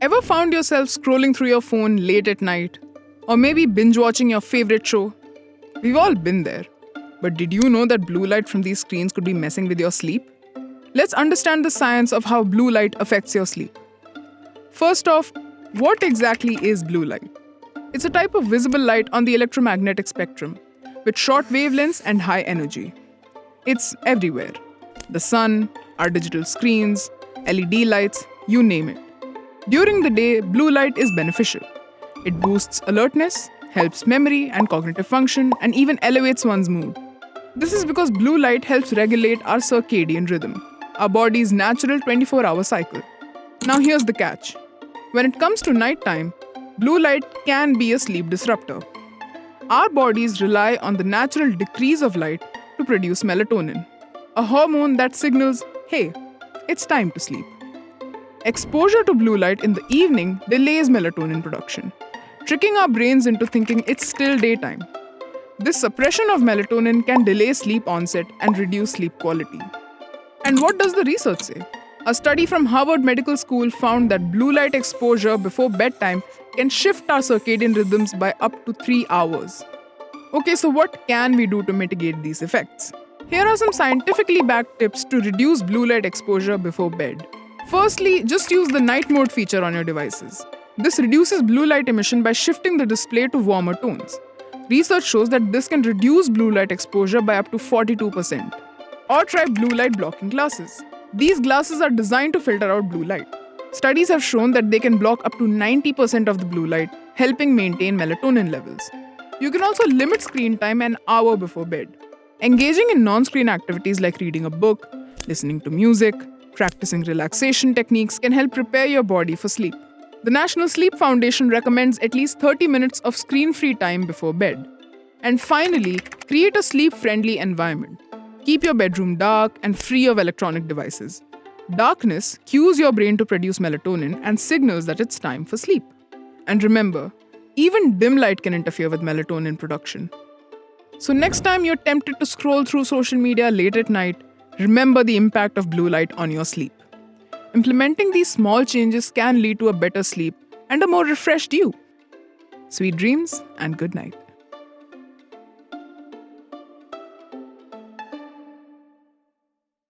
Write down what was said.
Ever found yourself scrolling through your phone late at night? Or maybe binge watching your favorite show? We've all been there. But did you know that blue light from these screens could be messing with your sleep? Let's understand the science of how blue light affects your sleep. First off, what exactly is blue light? It's a type of visible light on the electromagnetic spectrum, with short wavelengths and high energy. It's everywhere. The sun, our digital screens, LED lights, you name it. During the day, blue light is beneficial. It boosts alertness, helps memory and cognitive function, and even elevates one's mood. This is because blue light helps regulate our circadian rhythm, our body's natural 24-hour cycle. Now here's the catch. When it comes to nighttime, blue light can be a sleep disruptor. Our bodies rely on the natural decrease of light to produce melatonin, a hormone that signals, hey, it's time to sleep. Exposure to blue light in the evening delays melatonin production, tricking our brains into thinking it's still daytime. This suppression of melatonin can delay sleep onset and reduce sleep quality. And what does the research say? A study from Harvard Medical School found that blue light exposure before bedtime can shift our circadian rhythms by up to 3 hours. Okay, so what can we do to mitigate these effects? Here are some scientifically backed tips to reduce blue light exposure before bed. Firstly, just use the night mode feature on your devices. This reduces blue light emission by shifting the display to warmer tones. Research shows that this can reduce blue light exposure by up to 42%. Or try blue light blocking glasses. These glasses are designed to filter out blue light. Studies have shown that they can block up to 90% of the blue light, helping maintain melatonin levels. You can also limit screen time an hour before bed. Engaging in non-screen activities like reading a book, listening to music, practicing relaxation techniques can help prepare your body for sleep. The National Sleep Foundation recommends at least 30 minutes of screen-free time before bed. And finally, create a sleep-friendly environment. Keep your bedroom dark and free of electronic devices. Darkness cues your brain to produce melatonin and signals that it's time for sleep. And remember, even dim light can interfere with melatonin production. So next time you're tempted to scroll through social media late at night, remember the impact of blue light on your sleep. Implementing these small changes can lead to a better sleep and a more refreshed you. Sweet dreams and good night.